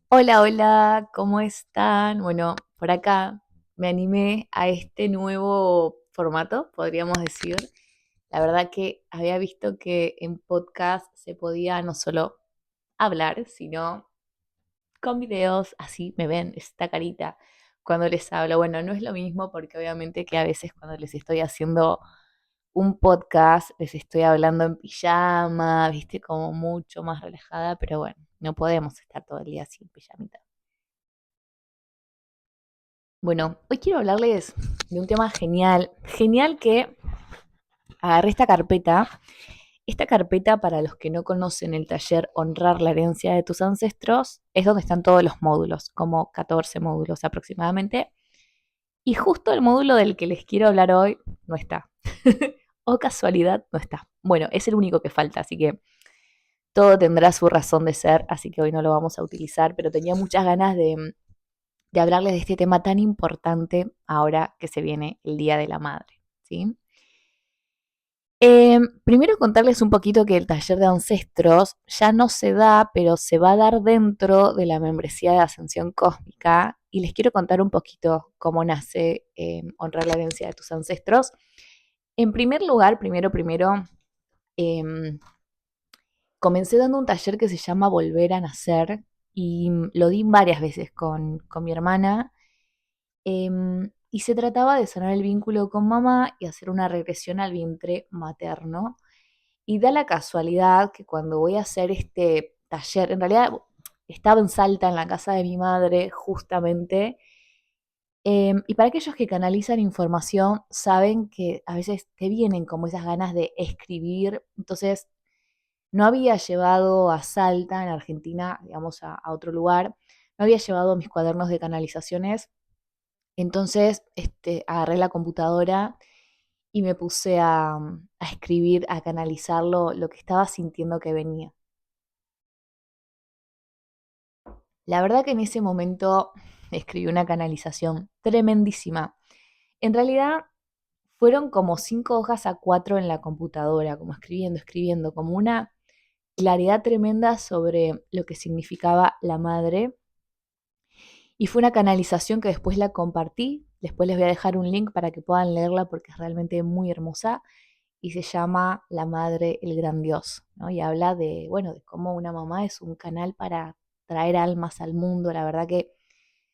Hola, hola, ¿cómo están? Bueno, por acá me animé a este nuevo formato, podríamos decir. La verdad que había visto que en podcast se podía no solo hablar, sino con videos, así me ven esta carita cuando les hablo. Bueno, no es lo mismo porque obviamente que a veces cuando les estoy haciendo un podcast, les estoy hablando en pijama, viste, como mucho más relajada, pero bueno, no podemos estar todo el día así en pijamita. Bueno, hoy quiero hablarles de un tema genial, genial que agarré esta carpeta para los que no conocen el taller Honrar la herencia de tus ancestros, es donde están todos los módulos, como 14 módulos aproximadamente, y justo el módulo del que les quiero hablar hoy no está, o casualidad no está. Bueno, es el único que falta, así que todo tendrá su razón de ser, así que hoy no lo vamos a utilizar, pero tenía muchas ganas de hablarles de este tema tan importante ahora que se viene el Día de la Madre. ¿Sí? Primero contarles un poquito que el taller de ancestros ya no se da, pero se va a dar dentro de la membresía de Ascensión Cósmica y les quiero contar un poquito cómo nace Honrar la herencia de tus ancestros. En primer lugar, primero, eh, comencé dando un taller que se llama Volver a Nacer y lo di varias veces con mi hermana. Y se trataba de sanar el vínculo con mamá y hacer una regresión al vientre materno. Y da la casualidad que cuando voy a hacer este taller, en realidad estaba en Salta, en la casa de mi madre, justamente. Y para aquellos que canalizan información, saben que a veces te vienen como esas ganas de escribir. Entonces, no había llevado a Salta, en Argentina, digamos, a otro lugar. No había llevado mis cuadernos de canalizaciones, entonces, agarré la computadora y me puse a escribir, a canalizar lo que estaba sintiendo que venía. La verdad que en ese momento escribí una canalización tremendísima. En realidad fueron como 5 hojas a 4 en la computadora, como escribiendo, como una claridad tremenda sobre lo que significaba la madre. Y fue una canalización que después la compartí. Después les voy a dejar un link para que puedan leerla porque es realmente muy hermosa. Y se llama La Madre, el Gran Dios, ¿no? Y habla de, bueno, de cómo una mamá es un canal para traer almas al mundo. La verdad que,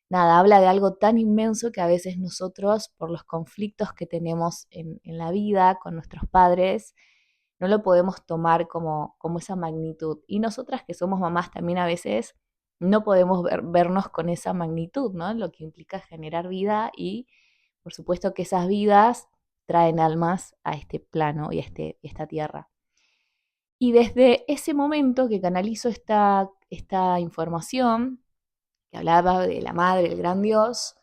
nada, habla de algo tan inmenso que a veces nosotros, por los conflictos que tenemos en la vida con nuestros padres, no lo podemos tomar como esa magnitud. Y nosotras que somos mamás también a veces no podemos vernos con esa magnitud, ¿no? Lo que implica generar vida y, por supuesto, que esas vidas traen almas a este plano y a esta tierra. Y desde ese momento que canalizo esta información, que hablaba de la madre, el gran Dios,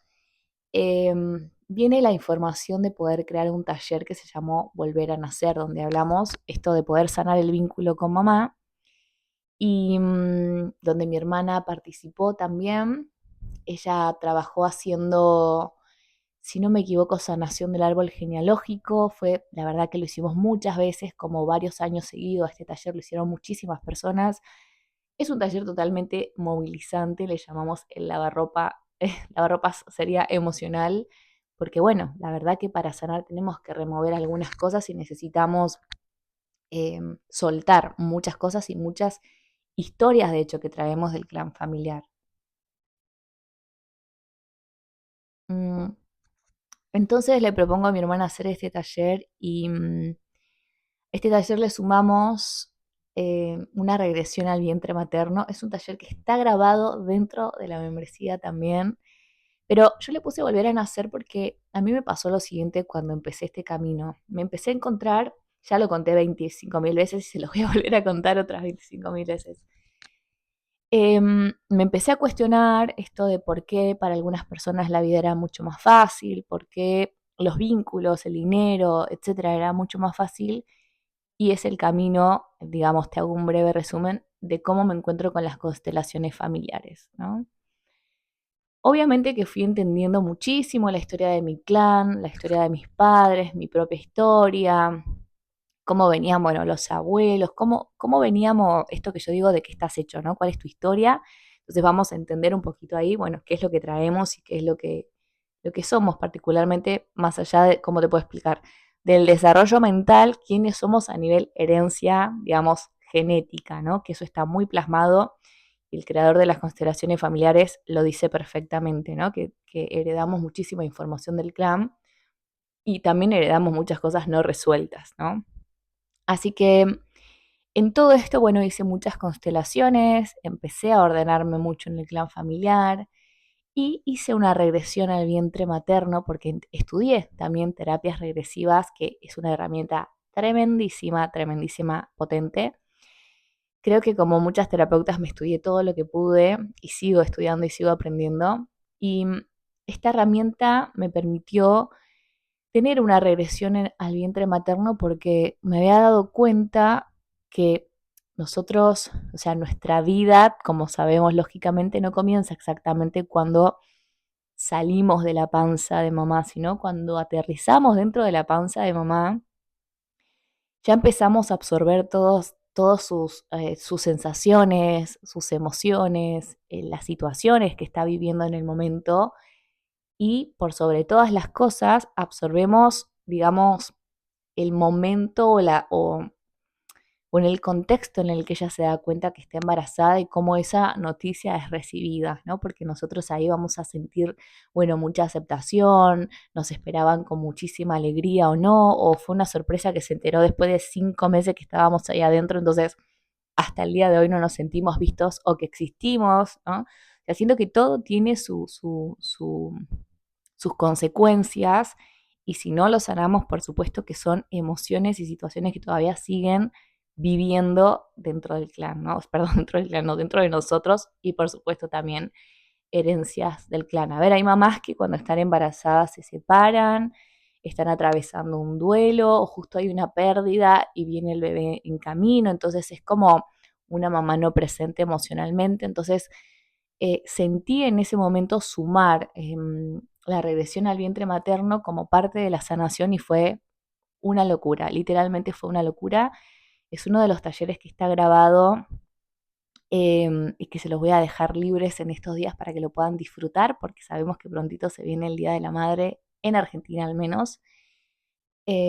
viene la información de poder crear un taller que se llamó Volver a Nacer, donde hablamos esto de poder sanar el vínculo con mamá y donde mi hermana participó también. Ella trabajó haciendo, si no me equivoco, sanación del árbol genealógico. Fue, la verdad que lo hicimos muchas veces, como varios años seguidos. Este taller lo hicieron muchísimas personas. Es un taller totalmente movilizante, le llamamos el lavarropa. Lavarropas sería emocional, porque bueno, la verdad que para sanar tenemos que remover algunas cosas y necesitamos soltar muchas cosas y muchas historias, de hecho, que traemos del clan familiar. Mm, Entonces le propongo a mi hermana hacer este taller y este taller le sumamos una regresión al vientre materno. Es un taller que está grabado dentro de la membresía también. Pero yo le puse volver a nacer porque a mí me pasó lo siguiente cuando empecé este camino. Me empecé a encontrar, ya lo conté 25.000 veces y se lo voy a volver a contar otras 25.000 veces. Me empecé a cuestionar esto de por qué para algunas personas la vida era mucho más fácil, por qué los vínculos, el dinero, etcétera, era mucho más fácil. Y es el camino, digamos, te hago un breve resumen de cómo me encuentro con las constelaciones familiares, ¿no? Obviamente que fui entendiendo muchísimo la historia de mi clan, la historia de mis padres, mi propia historia, cómo venían, bueno, los abuelos, cómo veníamos, esto que yo digo de que estás hecho, ¿no? ¿Cuál es tu historia? Entonces vamos a entender un poquito ahí, bueno, qué es lo que traemos y qué es lo que somos, particularmente más allá de, ¿cómo te puedo explicar? Del desarrollo mental, quiénes somos a nivel herencia, digamos, genética, ¿no? Que eso está muy plasmado. El creador de las constelaciones familiares lo dice perfectamente, ¿no? Que heredamos muchísima información del clan y también heredamos muchas cosas no resueltas, ¿no? Así que en todo esto, bueno, hice muchas constelaciones, empecé a ordenarme mucho en el clan familiar y hice una regresión al vientre materno porque estudié también terapias regresivas, que es una herramienta tremendísima, tremendísima, potente. Creo que como muchas terapeutas me estudié todo lo que pude y sigo estudiando y sigo aprendiendo. Y esta herramienta me permitió tener una regresión al vientre materno porque me había dado cuenta que nosotros, o sea, nuestra vida, como sabemos lógicamente, no comienza exactamente cuando salimos de la panza de mamá, sino cuando aterrizamos dentro de la panza de mamá, ya empezamos a absorber todos sus sensaciones, sus emociones, las situaciones que está viviendo en el momento y por sobre todas las cosas absorbemos, digamos, el momento o en el contexto en el que ella se da cuenta que está embarazada y cómo esa noticia es recibida, ¿no? Porque nosotros ahí vamos a sentir, bueno, mucha aceptación, nos esperaban con muchísima alegría o no, o fue una sorpresa que se enteró después de 5 meses que estábamos ahí adentro, entonces hasta el día de hoy no nos sentimos vistos o que existimos, ¿no? O sea, siento que todo tiene sus consecuencias y si no lo sanamos, por supuesto que son emociones y situaciones que todavía siguen viviendo dentro del clan, ¿no? Perdón, dentro del clan, no, dentro de nosotros y por supuesto también herencias del clan. A ver, hay mamás que cuando están embarazadas se separan, están atravesando un duelo o justo hay una pérdida y viene el bebé en camino, entonces es como una mamá no presente emocionalmente, entonces sentí en ese momento sumar la regresión al vientre materno como parte de la sanación y fue una locura, literalmente fue una locura. Es uno de los talleres que está grabado y que se los voy a dejar libres en estos días para que lo puedan disfrutar, porque sabemos que prontito se viene el Día de la Madre, en Argentina al menos,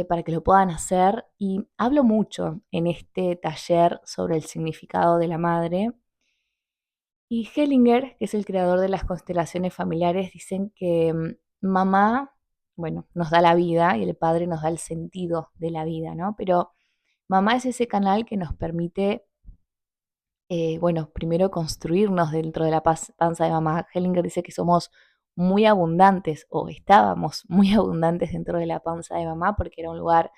para que lo puedan hacer. Y hablo mucho en este taller sobre el significado de la madre. Y Hellinger, que es el creador de las constelaciones familiares, dicen que mamá, bueno, nos da la vida y el padre nos da el sentido de la vida, ¿no? Pero mamá es ese canal que nos permite bueno, primero construirnos dentro de la panza de mamá. Hellinger dice que somos muy abundantes o estábamos muy abundantes dentro de la panza de mamá porque era un lugar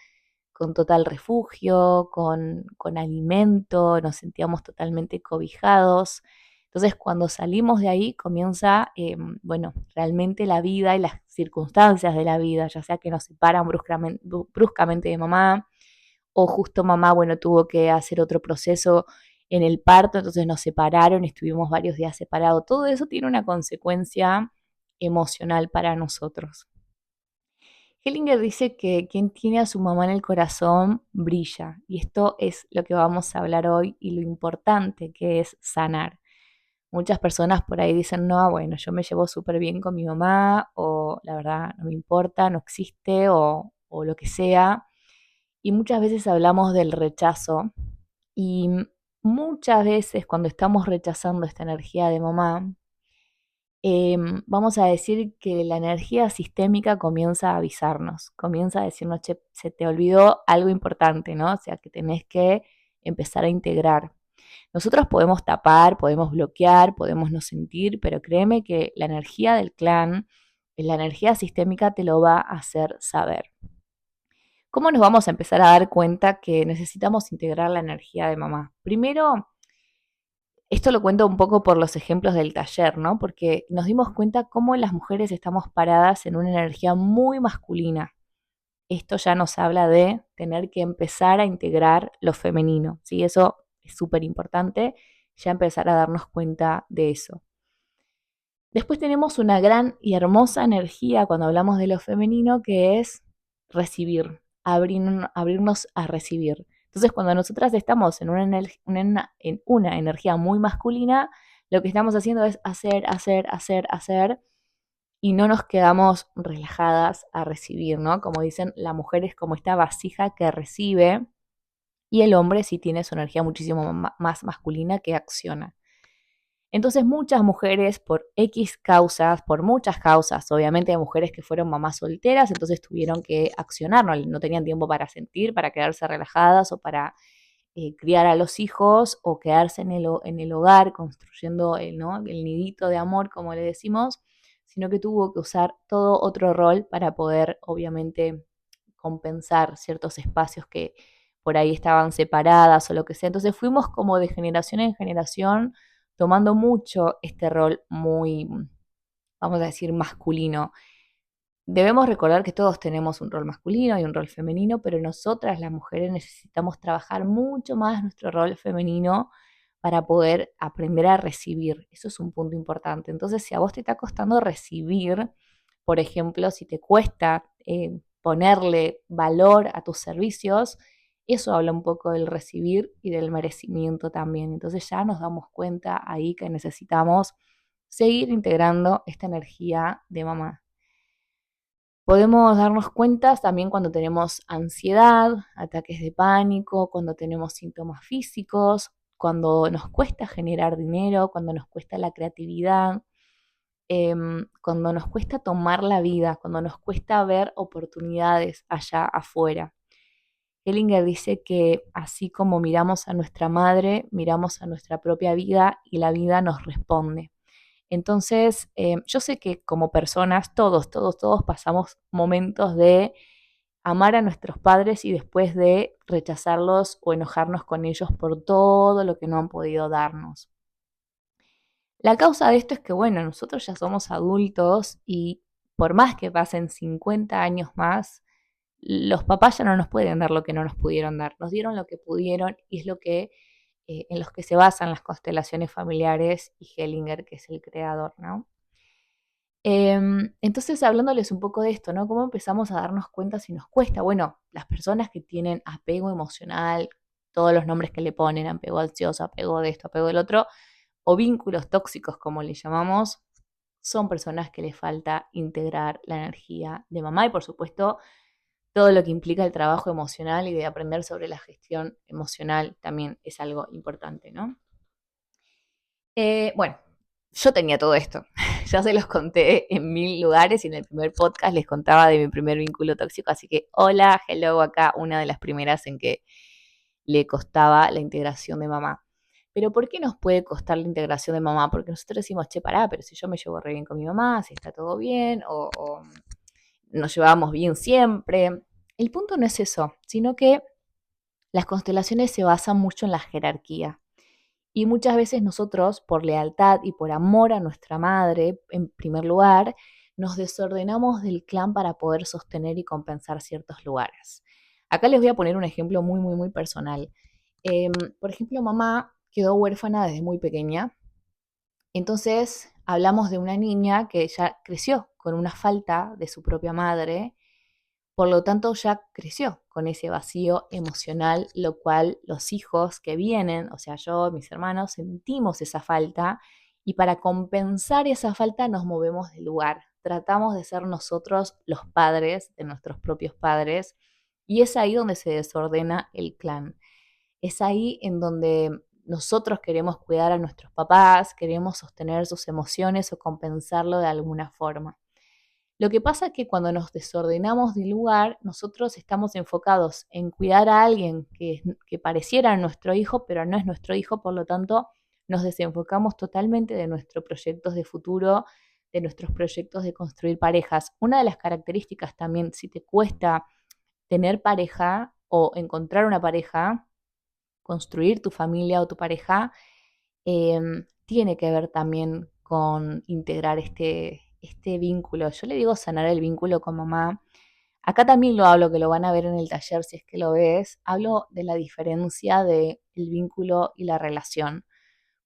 con total refugio, con alimento, nos sentíamos totalmente cobijados. Entonces, cuando salimos de ahí, comienza, bueno, realmente la vida y las circunstancias de la vida, ya sea que nos separan bruscamente de mamá, o justo mamá, bueno, tuvo que hacer otro proceso en el parto, entonces nos separaron, estuvimos varios días separados. Todo eso tiene una consecuencia emocional para nosotros. Hellinger dice que quien tiene a su mamá en el corazón brilla, y esto es lo que vamos a hablar hoy y lo importante que es sanar. Muchas personas por ahí dicen, no, bueno, yo me llevo súper bien con mi mamá, o la verdad no me importa, no existe, o lo que sea. Y muchas veces hablamos del rechazo y muchas veces cuando estamos rechazando esta energía de mamá, vamos a decir que la energía sistémica comienza a avisarnos, comienza a decirnos, che, se te olvidó algo importante, ¿no? O sea, que tenés que empezar a integrar. Nosotros podemos tapar, podemos bloquear, podemos no sentir, pero créeme que la energía del clan, la energía sistémica te lo va a hacer saber. ¿Cómo nos vamos a empezar a dar cuenta que necesitamos integrar la energía de mamá? Primero, esto lo cuento un poco por los ejemplos del taller, ¿no? Porque nos dimos cuenta cómo las mujeres estamos paradas en una energía muy masculina. Esto ya nos habla de tener que empezar a integrar lo femenino, ¿sí? Eso es súper importante, ya empezar a darnos cuenta de eso. Después tenemos una gran y hermosa energía cuando hablamos de lo femenino que es recibir, abrirnos a recibir. Entonces, cuando nosotras estamos en una energía muy masculina, lo que estamos haciendo es hacer, hacer, hacer, hacer y no nos quedamos relajadas a recibir, ¿no? Como dicen, la mujer es como esta vasija que recibe y el hombre sí tiene su energía muchísimo más masculina que acciona. Entonces muchas mujeres por X causas, por muchas causas, obviamente hay mujeres que fueron mamás solteras, entonces tuvieron que accionar, no tenían tiempo para sentir, para quedarse relajadas o para criar a los hijos o quedarse en el hogar construyendo ¿no? el nidito de amor, como le decimos, sino que tuvo que usar todo otro rol para poder, obviamente, compensar ciertos espacios que por ahí estaban separadas o lo que sea. Entonces fuimos como de generación en generación tomando mucho este rol muy, vamos a decir, masculino. Debemos recordar que todos tenemos un rol masculino y un rol femenino, pero nosotras las mujeres necesitamos trabajar mucho más nuestro rol femenino para poder aprender a recibir. Eso es un punto importante. Entonces, si a vos te está costando recibir, por ejemplo, si te cuesta ponerle valor a tus servicios, eso habla un poco del recibir y del merecimiento también. Entonces ya nos damos cuenta ahí que necesitamos seguir integrando esta energía de mamá. Podemos darnos cuenta también cuando tenemos ansiedad, ataques de pánico, cuando tenemos síntomas físicos, cuando nos cuesta generar dinero, cuando nos cuesta la creatividad, cuando nos cuesta tomar la vida, cuando nos cuesta ver oportunidades allá afuera. Hellinger dice que así como miramos a nuestra madre, miramos a nuestra propia vida y la vida nos responde. Entonces, yo sé que como personas, todos pasamos momentos de amar a nuestros padres y después de rechazarlos o enojarnos con ellos por todo lo que no han podido darnos. La causa de esto es que, bueno, nosotros ya somos adultos y por más que pasen 50 años más, los papás ya no nos pueden dar lo que no nos pudieron dar. Nos dieron lo que pudieron y es lo que en los que se basan las constelaciones familiares y Hellinger, que es el creador, ¿no? Entonces, hablándoles un poco de esto, ¿no? ¿Cómo empezamos a darnos cuenta si nos cuesta? Bueno, las personas que tienen apego emocional, todos los nombres que le ponen, apego ansioso, apego de esto, apego del otro, o vínculos tóxicos, como le llamamos, son personas que les falta integrar la energía de mamá y, por supuesto, todo lo que implica el trabajo emocional y de aprender sobre la gestión emocional también es algo importante, ¿no? Bueno, yo tenía todo esto. Ya se los conté en 1000 lugares y en el primer podcast les contaba de mi primer vínculo tóxico. Así que hola, hello, acá una de las primeras en que le costaba la integración de mamá. Pero ¿por qué nos puede costar la integración de mamá? Porque nosotros decimos, che, pará, pero si yo me llevo re bien con mi mamá, si está todo bien, o nos llevábamos bien siempre. El punto no es eso, sino que las constelaciones se basan mucho en la jerarquía. Y muchas veces nosotros, por lealtad y por amor a nuestra madre, en primer lugar, nos desordenamos del clan para poder sostener y compensar ciertos lugares. Acá les voy a poner un ejemplo muy personal. Por ejemplo, mamá quedó huérfana desde muy pequeña. Entonces, hablamos de una niña que ya creció con una falta de su propia madre, por lo tanto, ya creció con ese vacío emocional, lo cual los hijos que vienen, o sea, yo, mis hermanos, sentimos esa falta y para compensar esa falta nos movemos de lugar. Tratamos de ser nosotros los padres de nuestros propios padres y es ahí donde se desordena el clan. Es ahí en donde nosotros queremos cuidar a nuestros papás, queremos sostener sus emociones o compensarlo de alguna forma. Lo que pasa es que cuando nos desordenamos de lugar, nosotros estamos enfocados en cuidar a alguien que pareciera nuestro hijo, pero no es nuestro hijo, por lo tanto nos desenfocamos totalmente de nuestros proyectos de futuro, de nuestros proyectos de construir parejas. Una de las características también, si te cuesta tener pareja o encontrar una pareja, construir tu familia o tu pareja, tiene que ver también con integrar este vínculo. Yo le digo sanar el vínculo con mamá. Acá también lo hablo, que lo van a ver en el taller si es que lo ves. Hablo de la diferencia del vínculo y la relación.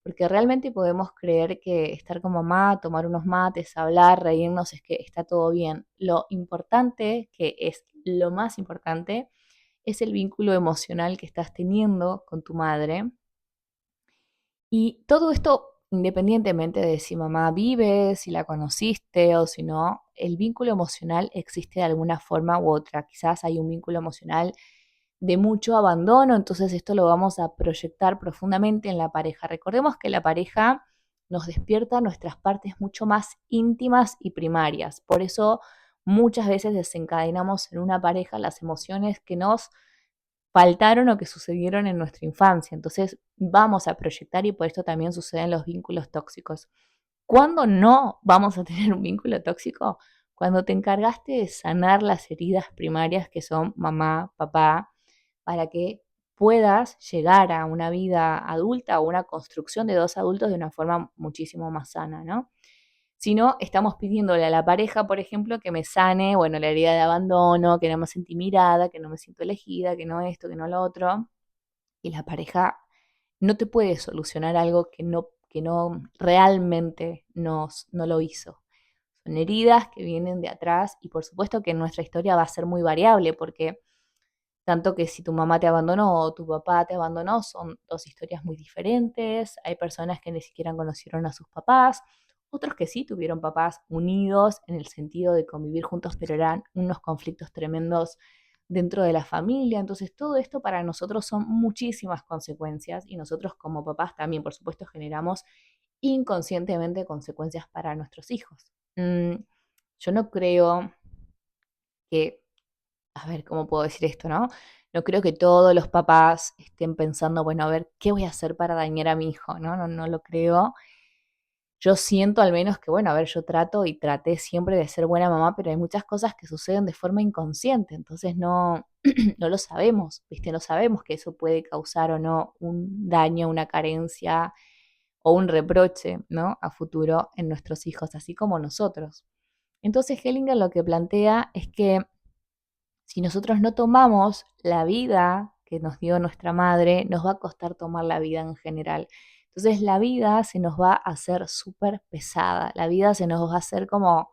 Porque realmente podemos creer que estar con mamá, tomar unos mates, hablar, reírnos, es que está todo bien. Lo importante, que es lo más importante, es el vínculo emocional que estás teniendo con tu madre y todo esto independientemente de si mamá vive, si la conociste o si no, el vínculo emocional existe de alguna forma u otra. Quizás hay un vínculo emocional de mucho abandono, entonces esto lo vamos a proyectar profundamente en la pareja. Recordemos que la pareja nos despierta nuestras partes mucho más íntimas y primarias. Por eso muchas veces desencadenamos en una pareja las emociones que nos faltaron o que sucedieron en nuestra infancia. Entonces vamos a proyectar y por esto también suceden los vínculos tóxicos. ¿Cuándo no vamos a tener un vínculo tóxico? Cuando te encargaste de sanar las heridas primarias que son mamá, papá, para que puedas llegar a una vida adulta o una construcción de dos adultos de una forma muchísimo más sana, ¿no? Si no, estamos pidiéndole a la pareja, por ejemplo, que me sane, bueno, la herida de abandono, que no me sentí mirada, que no me siento elegida, que no esto, que no lo otro. Y la pareja no te puede solucionar algo que no realmente no lo hizo. Son heridas que vienen de atrás y por supuesto que nuestra historia va a ser muy variable porque tanto que si tu mamá te abandonó o tu papá te abandonó, son dos historias muy diferentes. Hay personas que ni siquiera conocieron a sus papás, otros que sí tuvieron papás unidos en el sentido de convivir juntos, pero eran unos conflictos tremendos dentro de la familia. Entonces todo esto para nosotros son muchísimas consecuencias y nosotros como papás también, por supuesto, generamos inconscientemente consecuencias para nuestros hijos. Yo no creo que a ver, ¿cómo puedo decir esto, no? No creo que todos los papás estén pensando, bueno, a ver, ¿qué voy a hacer para dañar a mi hijo? No lo creo. Yo siento al menos que, bueno, a ver, yo trato y traté siempre de ser buena mamá, pero hay muchas cosas que suceden de forma inconsciente, entonces no, no lo sabemos, ¿viste? No sabemos que eso puede causar o no un daño, una carencia o un reproche, ¿no? A futuro en nuestros hijos, así como nosotros. Entonces Hellinger lo que plantea es que si nosotros no tomamos la vida que nos dio nuestra madre, nos va a costar tomar la vida en general. Entonces la vida se nos va a hacer súper pesada, la vida se nos va a hacer como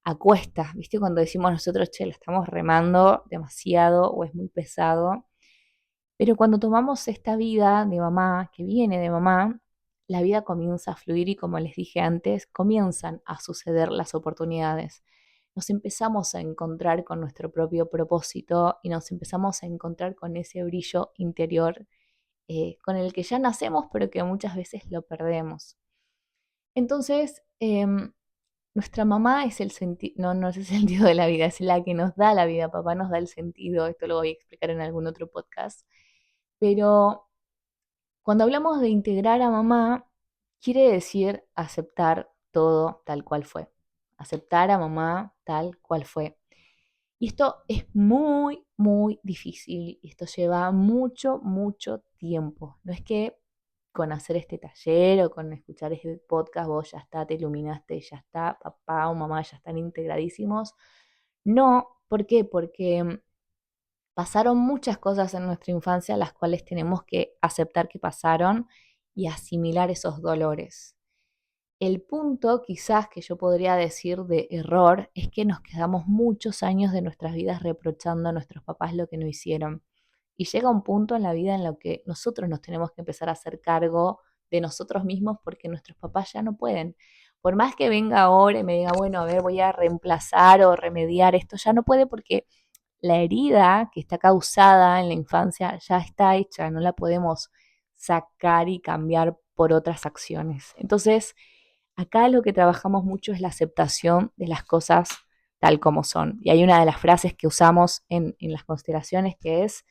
a cuestas, ¿viste? Cuando decimos nosotros, che, lo estamos remando demasiado o es muy pesado. Pero cuando tomamos esta vida de mamá, que viene de mamá, la vida comienza a fluir y como les dije antes, comienzan a suceder las oportunidades. Nos empezamos a encontrar con nuestro propio propósito y nos empezamos a encontrar con ese brillo interior con el que ya nacemos, pero que muchas veces lo perdemos. Entonces, nuestra mamá es el sentido, no es el sentido de la vida, es la que nos da la vida. Papá nos da el sentido, esto lo voy a explicar en algún otro podcast. Pero cuando hablamos de integrar a mamá, quiere decir aceptar todo tal cual fue. Aceptar a mamá tal cual fue. Y esto es muy, muy difícil. Y esto lleva mucho, mucho tiempo. No es que con hacer este taller o con escuchar este podcast vos ya está, te iluminaste, ya está, papá o mamá ya están integradísimos. No, ¿por qué? Porque pasaron muchas cosas en nuestra infancia las cuales tenemos que aceptar que pasaron y asimilar esos dolores. El punto quizás que yo podría decir de error es que nos quedamos muchos años de nuestras vidas reprochando a nuestros papás lo que no hicieron. Y llega un punto en la vida en lo que nosotros nos tenemos que empezar a hacer cargo de nosotros mismos porque nuestros papás ya no pueden. Por más que venga ahora y me diga, bueno, a ver, voy a reemplazar o remediar esto, ya no puede porque la herida que está causada en la infancia ya está hecha, no la podemos sacar y cambiar por otras acciones. Entonces, acá lo que trabajamos mucho es la aceptación de las cosas tal como son. Y hay una de las frases que usamos en las constelaciones que es,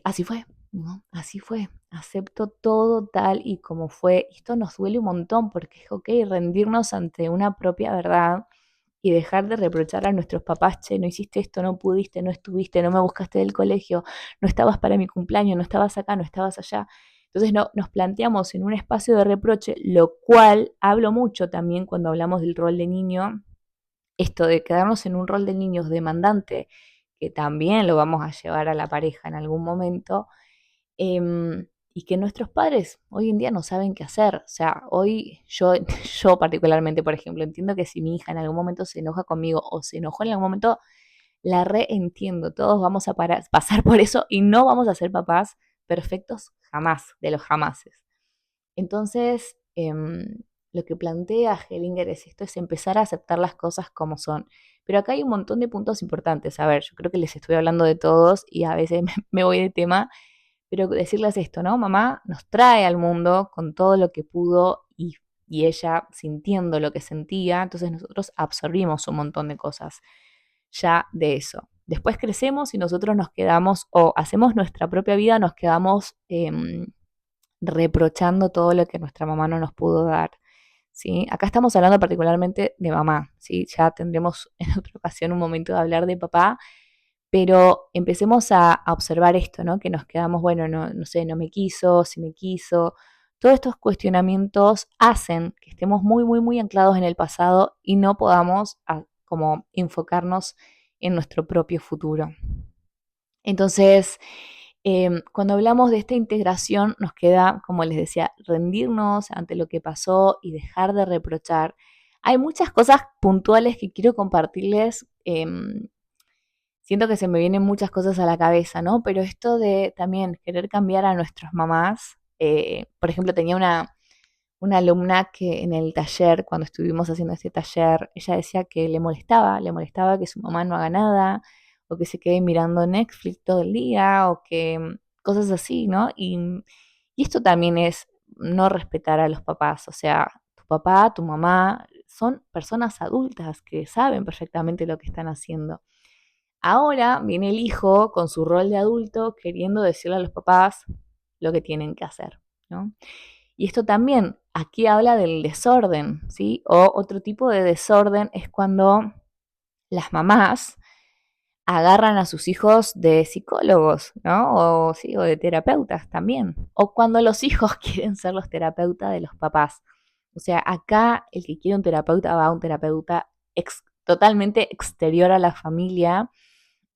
así fue, ¿no? Así fue, acepto todo tal y como fue. Esto nos duele un montón porque es ok rendirnos ante una propia verdad y dejar de reprochar a nuestros papás, che, no hiciste esto, no pudiste, no estuviste, no me buscaste del colegio, no estabas para mi cumpleaños, no estabas acá, no estabas allá. Entonces no, nos planteamos en un espacio de reproche, lo cual hablo mucho también cuando hablamos del rol de niño, esto de quedarnos en un rol de niños demandante, que también lo vamos a llevar a la pareja en algún momento, y que nuestros padres hoy en día no saben qué hacer. O sea, hoy yo, yo particularmente, por ejemplo, entiendo que si mi hija en algún momento se enoja conmigo o se enojó en algún momento, la reentiendo. Todos vamos a pasar por eso y no vamos a ser papás perfectos jamás, de los jamases. Entonces, lo que plantea Hellinger es esto, es empezar a aceptar las cosas como son. Pero acá hay un montón de puntos importantes. A ver, yo creo que les estoy hablando de todos y a veces me voy de tema, pero decirles esto, ¿no? Mamá nos trae al mundo con todo lo que pudo y ella sintiendo lo que sentía, entonces nosotros absorbimos un montón de cosas ya de eso. Después crecemos y nosotros nos quedamos o hacemos nuestra propia vida, nos quedamos reprochando todo lo que nuestra mamá no nos pudo dar. ¿Sí? Acá estamos hablando particularmente de mamá, ¿sí? Ya tendremos en otra ocasión un momento de hablar de papá, pero empecemos a observar esto, ¿no? Que nos quedamos, bueno, no sé, no me quiso, si me quiso. Todos estos cuestionamientos hacen que estemos muy, muy, muy anclados en el pasado y no podamos como enfocarnos en nuestro propio futuro. Entonces, cuando hablamos de esta integración, nos queda, como les decía, rendirnos ante lo que pasó y dejar de reprochar. Hay muchas cosas puntuales que quiero compartirles. Siento que se me vienen muchas cosas a la cabeza, ¿no? Pero esto de también querer cambiar a nuestras mamás. Por ejemplo, tenía una alumna que en el taller, cuando estuvimos haciendo este taller, ella decía que le molestaba que su mamá no haga nada, o que se quede mirando Netflix todo el día, o que cosas así, ¿no? Y esto también es no respetar a los papás, o sea, tu papá, tu mamá, son personas adultas que saben perfectamente lo que están haciendo. Ahora viene el hijo con su rol de adulto queriendo decirle a los papás lo que tienen que hacer, ¿no? Y esto también, aquí habla del desorden, ¿sí? O otro tipo de desorden es cuando las mamás agarran a sus hijos de psicólogos, ¿no? O, sí, o de terapeutas también. O cuando los hijos quieren ser los terapeutas de los papás. O sea, acá el que quiere un terapeuta va a un terapeuta totalmente exterior a la familia.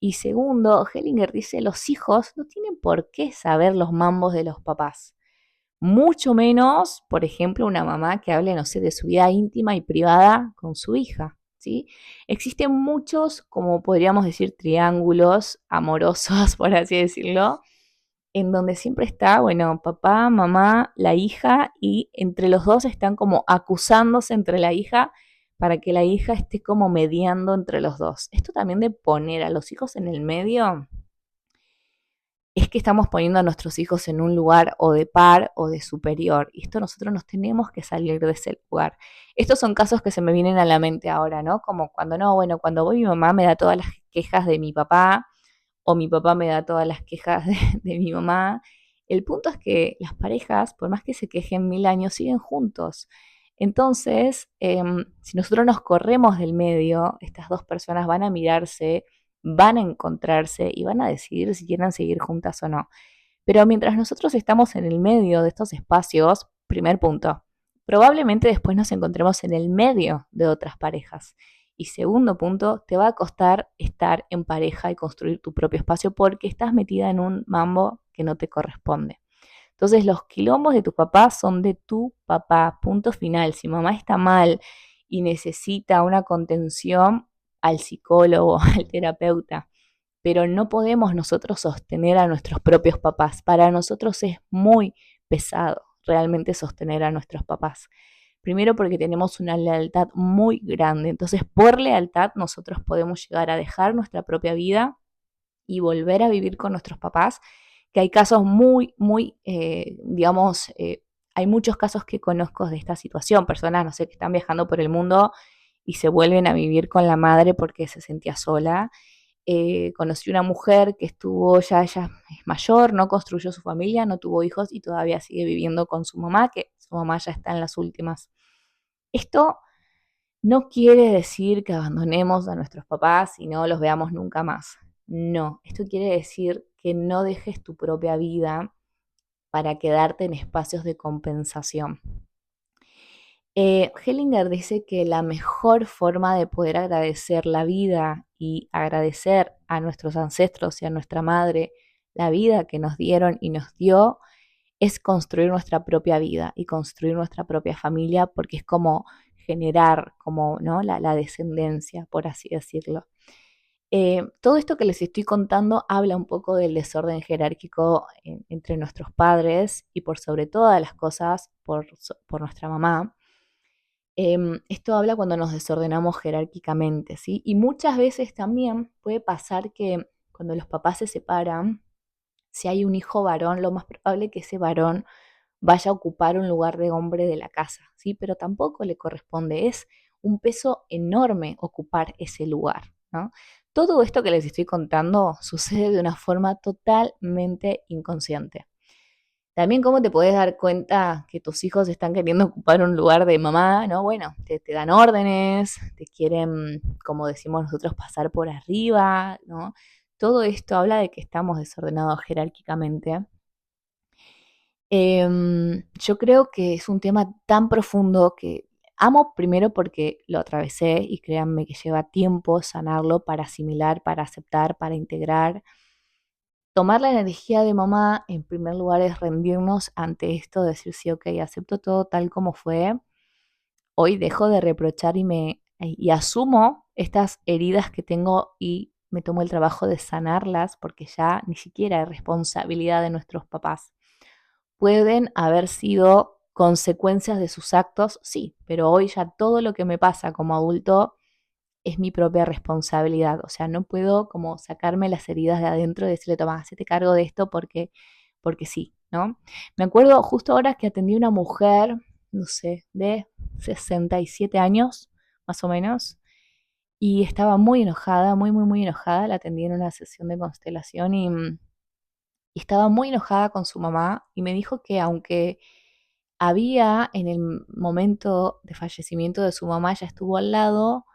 Y segundo, Hellinger dice, los hijos no tienen por qué saber los mambos de los papás. Mucho menos, por ejemplo, una mamá que hable, no sé, de su vida íntima y privada con su hija, ¿sí? Existen muchos, como podríamos decir, triángulos amorosos, por así decirlo, en donde siempre está, bueno, papá, mamá, la hija, y entre los dos están como acusándose entre la hija para que la hija esté como mediando entre los dos. Esto también de poner a los hijos en el medio es que estamos poniendo a nuestros hijos en un lugar o de par o de superior. Y esto nosotros nos tenemos que salir de ese lugar. Estos son casos que se me vienen a la mente ahora, ¿no? Como cuando no, bueno, cuando voy mi mamá me da todas las quejas de mi papá o mi papá me da todas las quejas de mi mamá. El punto es que las parejas, por más que se quejen 1000 años, siguen juntos. Entonces, si nosotros nos corremos del medio, estas dos personas van a mirarse, van a encontrarse y van a decidir si quieren seguir juntas o no. Pero mientras nosotros estamos en el medio de estos espacios, primer punto, probablemente después nos encontremos en el medio de otras parejas. Y segundo punto, te va a costar estar en pareja y construir tu propio espacio porque estás metida en un mambo que no te corresponde. Entonces los quilombos de tu papá son de tu papá, punto final. Si mamá está mal y necesita una contención, al psicólogo, al terapeuta, pero no podemos nosotros sostener a nuestros propios papás. Para nosotros es muy pesado realmente sostener a nuestros papás. Primero porque tenemos una lealtad muy grande. Entonces, por lealtad nosotros podemos llegar a dejar nuestra propia vida y volver a vivir con nuestros papás, que hay casos muy, muy, digamos, hay muchos casos que conozco de esta situación, personas, no sé, que están viajando por el mundo y se vuelven a vivir con la madre porque se sentía sola. Conocí una mujer que estuvo, ya ella es mayor, no construyó su familia, no tuvo hijos y todavía sigue viviendo con su mamá, que su mamá ya está en las últimas. Esto no quiere decir que abandonemos a nuestros papás y no los veamos nunca más. No, esto quiere decir que no dejes tu propia vida para quedarte en espacios de compensación. Hellinger dice que la mejor forma de poder agradecer la vida y agradecer a nuestros ancestros y a nuestra madre la vida que nos dieron y nos dio es construir nuestra propia vida y construir nuestra propia familia porque es como generar como, ¿no? la descendencia, por así decirlo. Todo esto que les estoy contando habla un poco del desorden jerárquico entre nuestros padres y por sobre todas las cosas por nuestra mamá. Esto habla cuando nos desordenamos jerárquicamente, ¿sí? Y muchas veces también puede pasar que cuando los papás se separan, si hay un hijo varón, lo más probable es que ese varón vaya a ocupar un lugar de hombre de la casa, ¿sí? Pero tampoco le corresponde, es un peso enorme ocupar ese lugar, ¿no? Todo esto que les estoy contando sucede de una forma totalmente inconsciente. También cómo te puedes dar cuenta que tus hijos están queriendo ocupar un lugar de mamá, ¿no? Bueno, te dan órdenes, te quieren, como decimos nosotros, pasar por arriba, ¿no? Todo esto habla de que estamos desordenados jerárquicamente. Yo creo que es un tema tan profundo que amo primero porque lo atravesé y créanme que lleva tiempo sanarlo para asimilar, para aceptar, para integrar. Tomar la energía de mamá en primer lugar es rendirnos ante esto, decir sí, ok, acepto todo tal como fue. Hoy dejo de reprochar y asumo estas heridas que tengo y me tomo el trabajo de sanarlas porque ya ni siquiera es responsabilidad de nuestros papás. Pueden haber sido consecuencias de sus actos, sí, pero hoy ya todo lo que me pasa como adulto es mi propia responsabilidad. O sea, no puedo como sacarme las heridas de adentro y decirle, toma, hacete cargo de esto porque sí, ¿no? Me acuerdo justo ahora que atendí a una mujer, no sé, de 67 años, más o menos, y estaba muy enojada, muy, muy, muy enojada. La atendí en una sesión de constelación y estaba muy enojada con su mamá y me dijo que aunque había en el momento de fallecimiento de su mamá, ella estuvo al lado,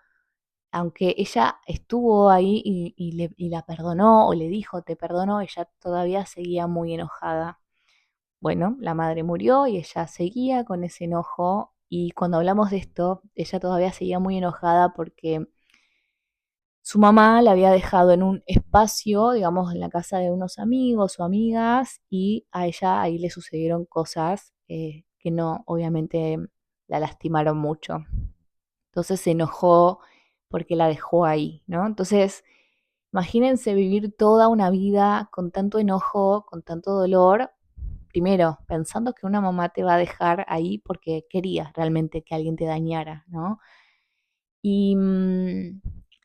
aunque ella estuvo ahí y la perdonó o le dijo te perdono, ella todavía seguía muy enojada. Bueno, la madre murió y ella seguía con ese enojo y cuando hablamos de esto, ella todavía seguía muy enojada porque su mamá la había dejado en un espacio, digamos, en la casa de unos amigos o amigas y a ella ahí le sucedieron cosas que no, obviamente, la lastimaron mucho. Entonces se enojó porque la dejó ahí, ¿no? Entonces, imagínense vivir toda una vida con tanto enojo, con tanto dolor, primero pensando que una mamá te va a dejar ahí porque quería realmente que alguien te dañara, ¿no? Y,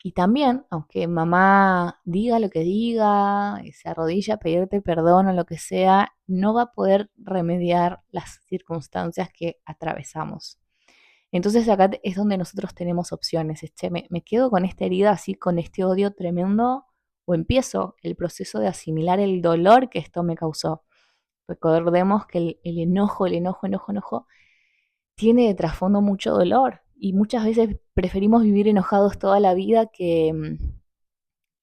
y también, aunque mamá diga lo que diga, y se arrodilla a pedirte perdón o lo que sea, no va a poder remediar las circunstancias que atravesamos. Entonces acá es donde nosotros tenemos opciones. Me quedo con esta herida así, con este odio tremendo, o empiezo el proceso de asimilar el dolor que esto me causó. Recordemos que el enojo, tiene de trasfondo mucho dolor y muchas veces preferimos vivir enojados toda la vida que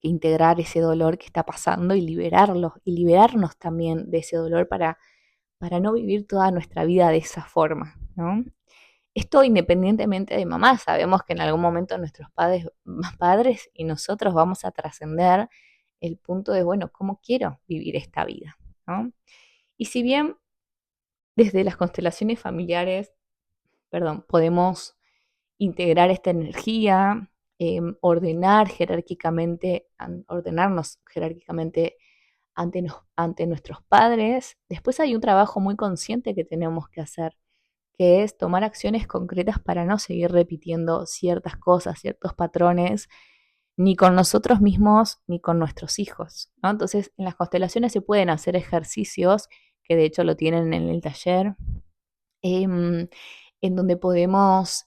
integrar ese dolor que está pasando y liberarlo y liberarnos también de ese dolor para no vivir toda nuestra vida de esa forma, ¿no? Esto independientemente de mamá, sabemos que en algún momento nuestros padres y nosotros vamos a trascender el punto de, bueno, ¿cómo quiero vivir esta vida? ¿No? Y si bien desde las constelaciones familiares, perdón, podemos integrar esta energía, ordenarnos jerárquicamente ante nuestros padres, después hay un trabajo muy consciente que tenemos que hacer que es tomar acciones concretas para no seguir repitiendo ciertas cosas, ciertos patrones, ni con nosotros mismos ni con nuestros hijos, ¿no? Entonces, en las constelaciones se pueden hacer ejercicios, que de hecho lo tienen en el taller, em, en donde podemos,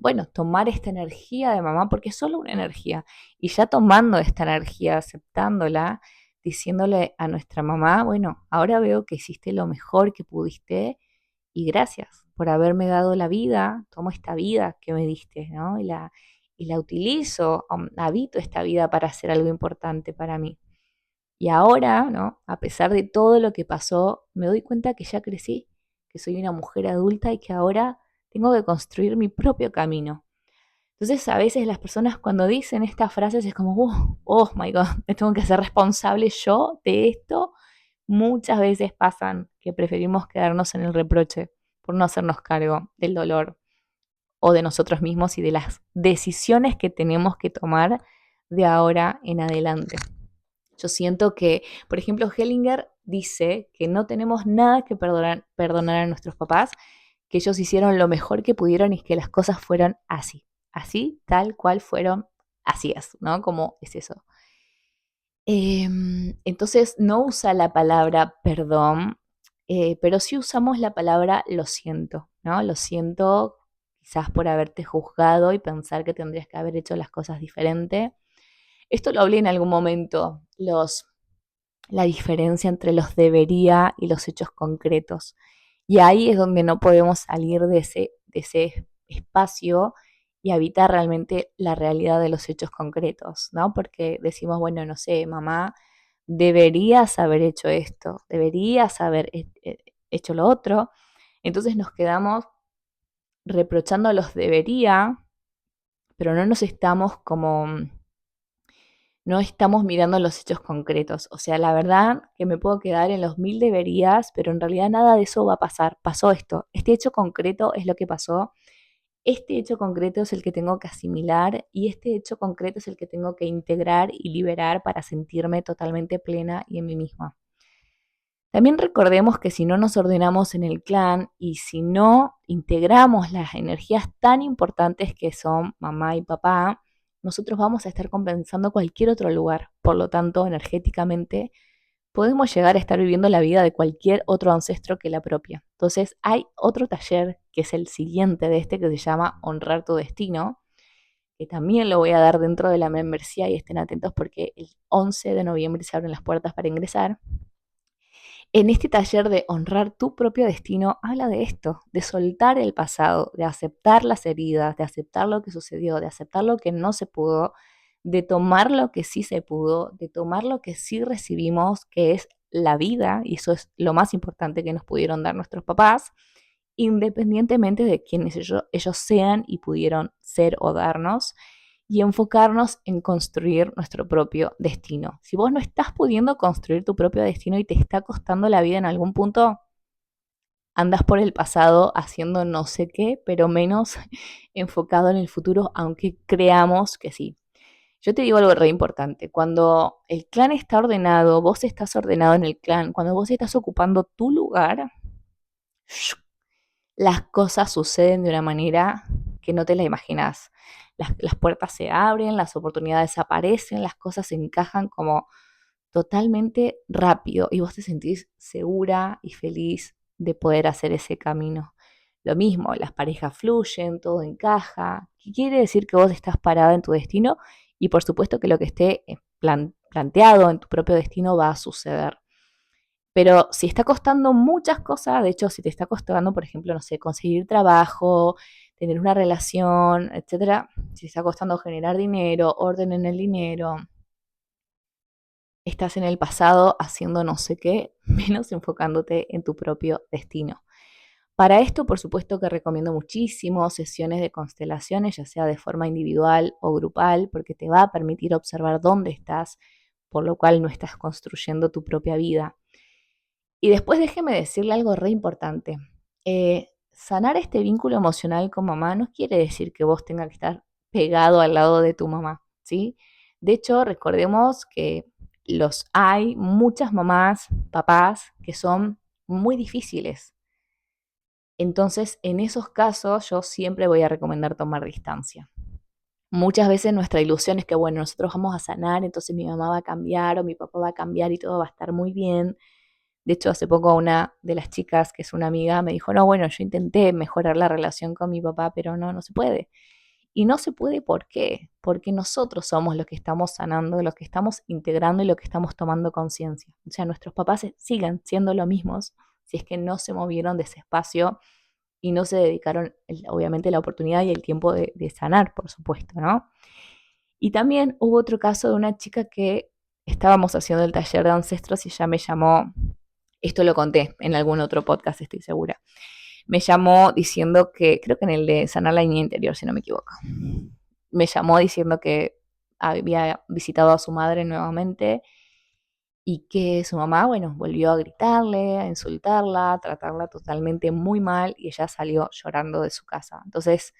bueno, tomar esta energía de mamá, porque es solo una energía, y ya tomando esta energía, aceptándola, diciéndole a nuestra mamá, bueno, ahora veo que hiciste lo mejor que pudiste y gracias por haberme dado la vida, tomo esta vida que me diste, ¿no? Y la utilizo, habito esta vida para hacer algo importante para mí. Y ahora, ¿no? A pesar de todo lo que pasó, me doy cuenta que ya crecí, que soy una mujer adulta y que ahora tengo que construir mi propio camino. Entonces, a veces las personas cuando dicen estas frases es como, oh my God, me tengo que hacer responsable yo de esto. Muchas veces pasan que preferimos quedarnos en el reproche por no hacernos cargo del dolor o de nosotros mismos y de las decisiones que tenemos que tomar de ahora en adelante. Yo siento que, por ejemplo, Hellinger dice que no tenemos nada que perdonar a nuestros papás, que ellos hicieron lo mejor que pudieron y que las cosas fueron así, tal cual fueron, así es, ¿no? Como es eso. Entonces no usa la palabra perdón, pero sí usamos la palabra lo siento, ¿no? Lo siento quizás por haberte juzgado y pensar que tendrías que haber hecho las cosas diferente. Esto lo hablé en algún momento, la diferencia entre los debería y los hechos concretos. Y ahí es donde no podemos salir de ese espacio y habitar realmente la realidad de los hechos concretos, ¿no? Porque decimos, bueno, no sé, mamá, deberías haber hecho esto, deberías haber hecho lo otro. Entonces nos quedamos reprochando los debería, pero no estamos mirando los hechos concretos. O sea, la verdad que me puedo quedar en los 1000 deberías, pero en realidad nada de eso va a pasar. Pasó esto. Este hecho concreto es lo que pasó. Este hecho concreto es el que tengo que asimilar y este hecho concreto es el que tengo que integrar y liberar para sentirme totalmente plena y en mí misma. También recordemos que si no nos ordenamos en el clan y si no integramos las energías tan importantes que son mamá y papá, nosotros vamos a estar compensando cualquier otro lugar. Por lo tanto, energéticamente, podemos llegar a estar viviendo la vida de cualquier otro ancestro que la propia. Entonces, hay otro taller que es el siguiente de este que se llama Honrar tu Destino, que también lo voy a dar dentro de la membresía y estén atentos porque el 11 de noviembre se abren las puertas para ingresar. En este taller de honrar tu propio destino, habla de esto, de soltar el pasado, de aceptar las heridas, de aceptar lo que sucedió, de aceptar lo que no se pudo, de tomar lo que sí se pudo, de tomar lo que sí recibimos, que es la vida, y eso es lo más importante que nos pudieron dar nuestros papás, independientemente de quiénes ellos sean y pudieron ser o darnos, y enfocarnos en construir nuestro propio destino. Si vos no estás pudiendo construir tu propio destino y te está costando la vida en algún punto, andas por el pasado haciendo no sé qué, pero menos enfocado en el futuro, aunque creamos que sí. Yo te digo algo re importante, cuando el clan está ordenado, vos estás ordenado en el clan, cuando vos estás ocupando tu lugar, las cosas suceden de una manera que no te la imaginas. Las puertas se abren, las oportunidades aparecen, las cosas se encajan como totalmente rápido y vos te sentís segura y feliz de poder hacer ese camino. Lo mismo, las parejas fluyen, todo encaja. ¿Qué quiere decir que vos estás parada en tu destino? Y por supuesto que lo que esté planteado en tu propio destino va a suceder. Pero si está costando muchas cosas, de hecho, si te está costando, por ejemplo, no sé, conseguir trabajo, tener una relación, etcétera, si te está costando generar dinero, orden en el dinero, estás en el pasado haciendo no sé qué, menos enfocándote en tu propio destino. Para esto, por supuesto que recomiendo muchísimo sesiones de constelaciones, ya sea de forma individual o grupal, porque te va a permitir observar dónde estás, por lo cual no estás construyendo tu propia vida. Y después déjeme decirle algo re importante. Sanar este vínculo emocional con mamá no quiere decir que vos tengas que estar pegado al lado de tu mamá, ¿sí? De hecho, recordemos que hay muchas mamás, papás, que son muy difíciles. Entonces, en esos casos, yo siempre voy a recomendar tomar distancia. Muchas veces nuestra ilusión es que, bueno, nosotros vamos a sanar, entonces mi mamá va a cambiar o mi papá va a cambiar y todo va a estar muy bien. De hecho, hace poco una de las chicas, que es una amiga, me dijo, no, bueno, yo intenté mejorar la relación con mi papá, pero no se puede. Y no se puede, ¿por qué? Porque nosotros somos los que estamos sanando, los que estamos integrando y los que estamos tomando conciencia. O sea, nuestros papás siguen siendo los mismos si es que no se movieron de ese espacio y no se dedicaron, obviamente, la oportunidad y el tiempo de sanar, por supuesto, ¿no? Y también hubo otro caso de una chica que estábamos haciendo el taller de ancestros y ella me llamó, esto lo conté en algún otro podcast, estoy segura. Me llamó diciendo que, creo que en el de sanar la niña interior, si no me equivoco, me llamó diciendo que había visitado a su madre nuevamente y que su mamá, bueno, volvió a gritarle, a insultarla, a tratarla totalmente muy mal y ella salió llorando de su casa. Entonces,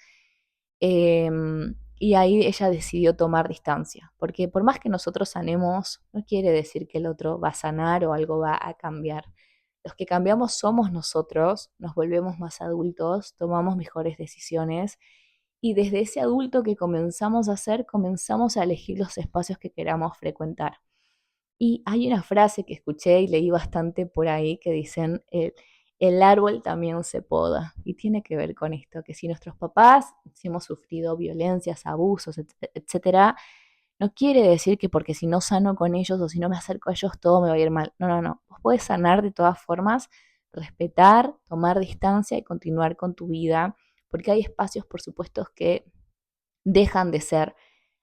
Y ahí ella decidió tomar distancia, porque por más que nosotros sanemos, no quiere decir que el otro va a sanar o algo va a cambiar. Los que cambiamos somos nosotros, nos volvemos más adultos, tomamos mejores decisiones y desde ese adulto que comenzamos a ser, comenzamos a elegir los espacios que queramos frecuentar. Y hay una frase que escuché y leí bastante por ahí que dicen, el árbol también se poda. Y tiene que ver con esto, que si nuestros papás, si hemos sufrido violencias, abusos, etcétera, no quiere decir que porque si no sano con ellos o si no me acerco a ellos todo me va a ir mal. No, no, no. Vos podés sanar de todas formas, respetar, tomar distancia y continuar con tu vida, porque hay espacios, por supuesto, que dejan de ser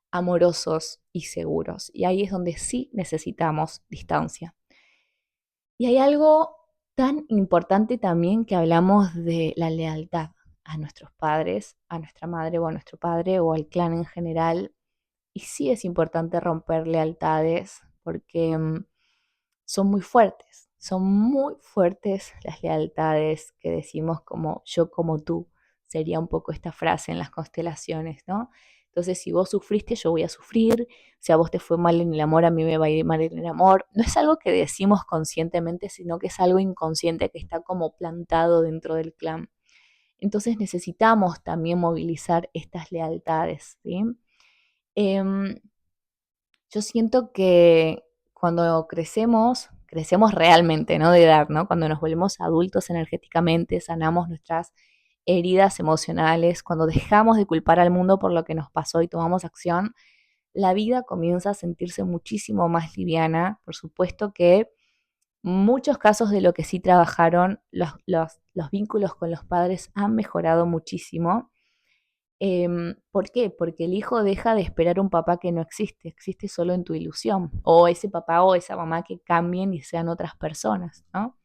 amorosos y seguros. Y ahí es donde sí necesitamos distancia. Y hay algo tan importante también que hablamos de la lealtad a nuestros padres, a nuestra madre o a nuestro padre o al clan en general. Y sí es importante romper lealtades porque son muy fuertes las lealtades que decimos como yo como tú, sería un poco esta frase en las constelaciones, ¿no? Entonces, si vos sufriste, yo voy a sufrir, si a vos te fue mal en el amor, a mí me va a ir mal en el amor. No es algo que decimos conscientemente, sino que es algo inconsciente que está como plantado dentro del clan. Entonces necesitamos también movilizar estas lealtades, ¿sí? Em, yo siento que cuando crecemos, crecemos realmente, no de edad, ¿no? Cuando nos volvemos adultos energéticamente, sanamos nuestras heridas emocionales, cuando dejamos de culpar al mundo por lo que nos pasó y tomamos acción, la vida comienza a sentirse muchísimo más liviana. Por supuesto que muchos casos de lo que sí trabajaron, los vínculos con los padres han mejorado muchísimo. ¿Por qué? Porque el hijo deja de esperar un papá que no existe, existe solo en tu ilusión, o ese papá o esa mamá que cambien y sean otras personas, ¿no?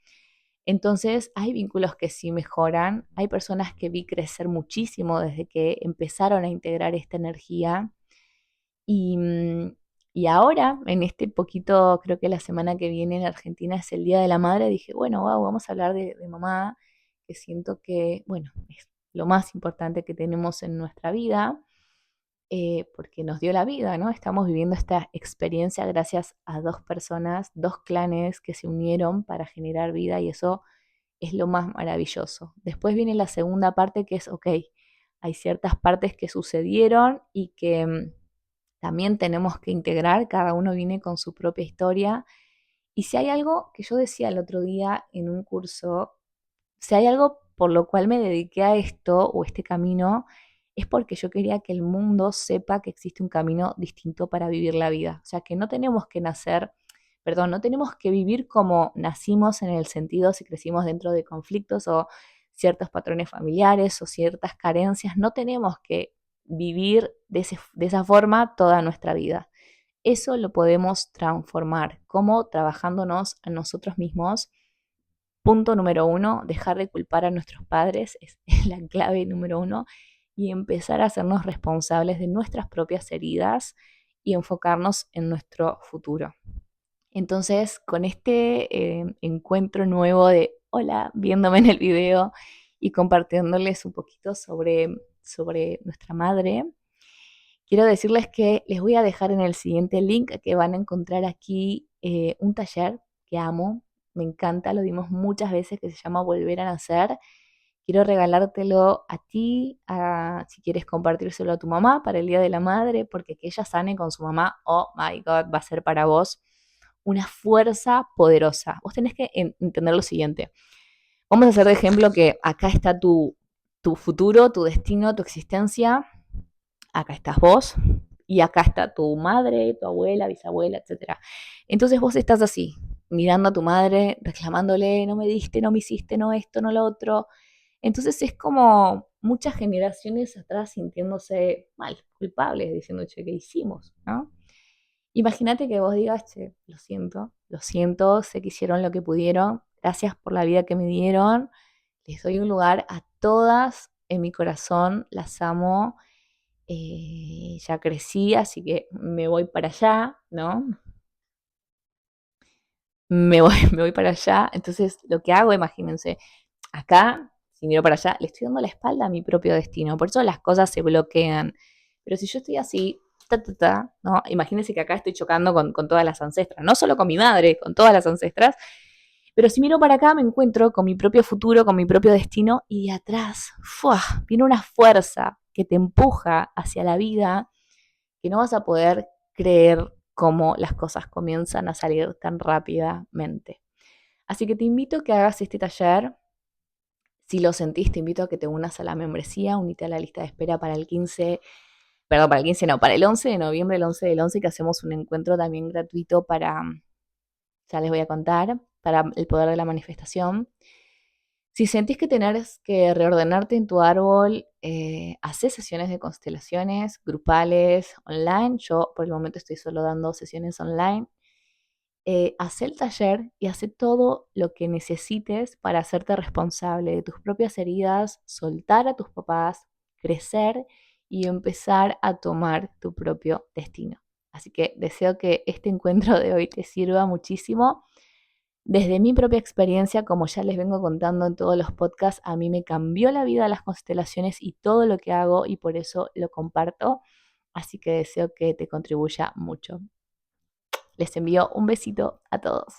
Entonces hay vínculos que sí mejoran, hay personas que vi crecer muchísimo desde que empezaron a integrar esta energía y, y ahora, en este poquito, creo que la semana que viene en Argentina es el Día de la Madre, dije, bueno, wow, vamos a hablar de mamá, que siento que, bueno, es lo más importante que tenemos en nuestra vida, porque nos dio la vida, ¿no? Estamos viviendo esta experiencia gracias a dos personas, dos clanes que se unieron para generar vida y eso es lo más maravilloso. Después viene la segunda parte que es, ok, hay ciertas partes que sucedieron y que también tenemos que integrar, cada uno viene con su propia historia. Y si hay algo que yo decía el otro día en un curso, si hay algo por lo cual me dediqué a esto o este camino, es porque yo quería que el mundo sepa que existe un camino distinto para vivir la vida. O sea, que no tenemos que nacer, perdón, no tenemos que vivir como nacimos en el sentido si crecimos dentro de conflictos o ciertos patrones familiares o ciertas carencias. No tenemos que vivir de esa forma toda nuestra vida. Eso lo podemos transformar, como trabajándonos a nosotros mismos. Punto número uno, dejar de culpar a nuestros padres es la clave número uno y empezar a hacernos responsables de nuestras propias heridas y enfocarnos en nuestro futuro. Entonces, con este encuentro nuevo de hola, viéndome en el video y compartiéndoles un poquito sobre nuestra madre, quiero decirles que les voy a dejar en el siguiente link que van a encontrar aquí un taller que amo, me encanta, lo dimos muchas veces, que se llama Volver a Nacer. Quiero regalártelo a ti, si quieres compartírselo a tu mamá para el Día de la Madre, porque que ella sane con su mamá, oh my God, va a ser para vos una fuerza poderosa. Vos tenés que entender lo siguiente. Vamos a hacer de ejemplo que acá está tu futuro, tu destino, tu existencia. Acá estás vos y acá está tu madre, tu abuela, bisabuela, etcétera. Entonces vos estás así, mirando a tu madre, reclamándole, no me diste, no me hiciste, no esto, no lo otro. Entonces es como muchas generaciones atrás sintiéndose mal, culpables, diciendo, che, ¿qué hicimos? ¿No? Imagínate que vos digas, che, lo siento, sé que hicieron lo que pudieron, gracias por la vida que me dieron, les doy un lugar a todas en mi corazón, las amo, ya crecí, así que me voy para allá, ¿no? Me voy para allá, entonces lo que hago, imagínense, acá, si miro para allá, le estoy dando la espalda a mi propio destino, por eso las cosas se bloquean. Pero si yo estoy así, ¿no? Imagínense que acá estoy chocando con todas las ancestras, no solo con mi madre, con todas las ancestras. Pero si miro para acá me encuentro con mi propio futuro, con mi propio destino y de atrás ¡fua! Viene una fuerza que te empuja hacia la vida que no vas a poder creer cómo las cosas comienzan a salir tan rápidamente. Así que te invito a que hagas este taller. Si lo sentís, te invito a que te unas a la membresía, unite a la lista de espera para el 15, perdón, para el 15 no, para el 11 de noviembre, el 11 del 11, que hacemos un encuentro también gratuito para, ya les voy a contar, para el poder de la manifestación. Si sentís que tenés que reordenarte en tu árbol, hacé sesiones de constelaciones grupales, online. Yo por el momento estoy solo dando sesiones online. Hacé el taller y hacé todo lo que necesites para hacerte responsable de tus propias heridas, soltar a tus papás, crecer y empezar a tomar tu propio destino. Así que deseo que este encuentro de hoy te sirva muchísimo. Desde mi propia experiencia, como ya les vengo contando en todos los podcasts, a mí me cambió la vida las constelaciones y todo lo que hago y por eso lo comparto. Así que deseo que te contribuya mucho. Les envío un besito a todos.